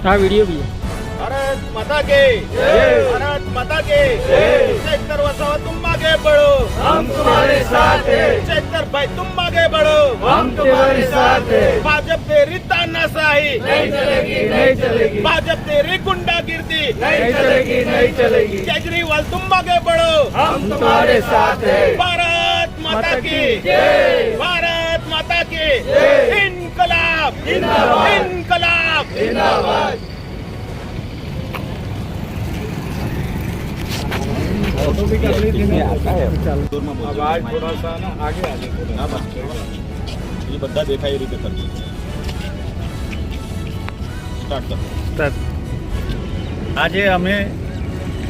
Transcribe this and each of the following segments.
हाँ वीडियो भी है। भारत माता के भारत माता के चैतर वसावा तुम आगे बढ़ो, हम तुम्हारे साथ हैं। चैतर भाई तुम आगे बढ़ो, हम तुम्हारे साथ हैं। भाजप तेरी तानाशाही नहीं चलेगी, नहीं चलेगी, भाजप तेरी गुंडागिर्दी नहीं चलेगी, नहीं चलेगी। केजरीवाल तुम आगे बढ़ो, हम तुम्हारे साथ हैं। भारत माता की जय। भारत माता की जय। इनकलाब जिंदाबाद। इनकलाब जिंदाबाद। आवाज थोड़ा सा ना आगे आ जाए, ये बद्दा देखा ये રીતે કરજો સ્ટાર્ટ કરો। આજે અમે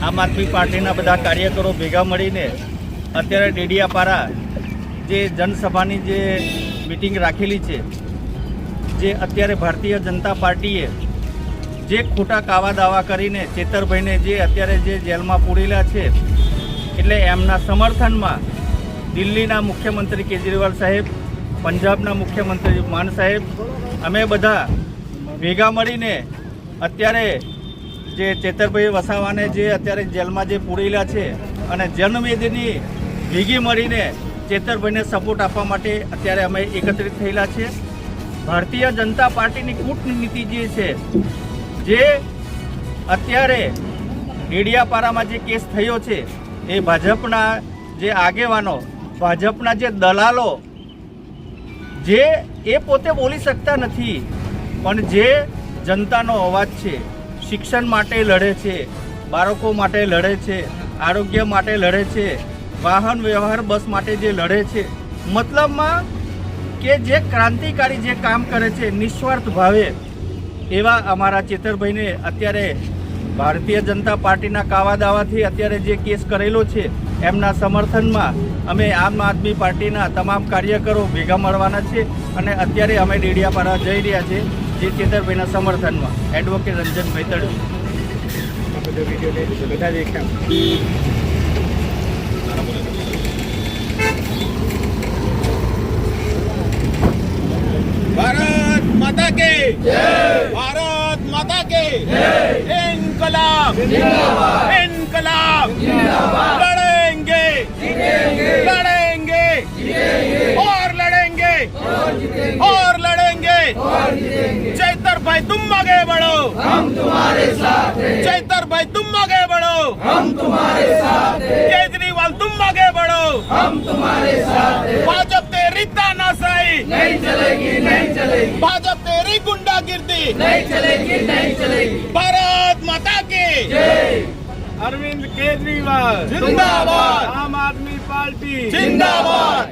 આમ આદમી પાર્ટીના બધા કાર્યકરો ભેગા મળીને અત્યારે ડેડિયાપાડા જે જનસભાની જે મિટિંગ રાખેલી છે, જે અત્યારે ભારતીય જનતા પાર્ટીએ જે ખોટા કાવા દાવા કરીને ચેતરભાઈને જે અત્યારે જે જેલમાં પૂરેલા છે, એટલે એમના સમર્થનમાં દિલ્હીના મુખ્યમંત્રી કેજરીવાલ સાહેબ, પંજાબના મુખ્યમંત્રી માન સાહેબ, અમે બધા ભેગા મળીને અત્યારે જે ચેતરભાઈ વસાવાને જે અત્યારે જેલમાં જે પૂરેલા છે અને જનમેદની ભેગી મળીને ચેતરભાઈને સપોર્ટ આપવા માટે અત્યારે અમે એકત્રિત થયેલા છે। ભારતીય જનતા પાર્ટીની કૂટનીતિ જે છે, જે અત્યારે ડેડિયાપાડામાં જે કેસ થયો છે, એ ભાજપના જે આગેવાનો, ભાજપના જે દલાલો, જે એ પોતે બોલી શકતા નથી, પણ જે જનતાનો અવાજ છે, શિક્ષણ માટે લડે છે, બાળકો માટે લડે છે, આરોગ્ય માટે લડે છે, વાહન વ્યવહાર બસ માટે જે લડે છે, મતલબમાં કે જે ક્રાંતિકારી જે કામ કરે છે નિસ્વાર્થ ભાવે, એવા અમારા ચેતરભાઈને અત્યારે ભારતીય જનતા પાર્ટીના કાવા દાવાથી અત્યારે જે કેસ કરેલો છે, એમના સમર્થનમાં અમે આમ આદમી પાર્ટીના તમામ કાર્યકરો ભેગા મળવાના છે અને અત્યારે અમે ડેડિયાપાડા જઈ રહ્યા છે જે ચેતરભાઈના સમર્થનમાં। એડવોકેટ રંજનભાઈ તડવી। બધા દેખ્યા। भारत माता के जय। भारत माता के जय। इनकलाब जिंदाबाद। इनकलाब जिंदाबाद। लड़ेंगे जीतेंगे, लड़ेंगे जीतेंगे, और लड़ेंगे और जीतेंगे, और लड़ेंगे। और जीतेंगे। चैतर भाई तुम आगे बढ़ो, हम तुम्हारे साथ हैं। चैतर भाई तुम आगे बढ़ो, हम तुम्हारे साथ हैं। केजरीवाल तुम आगे बढ़ो, हम तुम्हारे साथ हैं। भाजप तेरी तानाशाही नहीं चलेगी, नहीं चलेगी, भाजप तेरी गुंडागिर्दी नहीं चलेगी, नहीं चलेगी। भारत माता की जय। अरविंद केजरीवाल जिंदाबाद। आम आदमी पार्टी जिंदाबाद।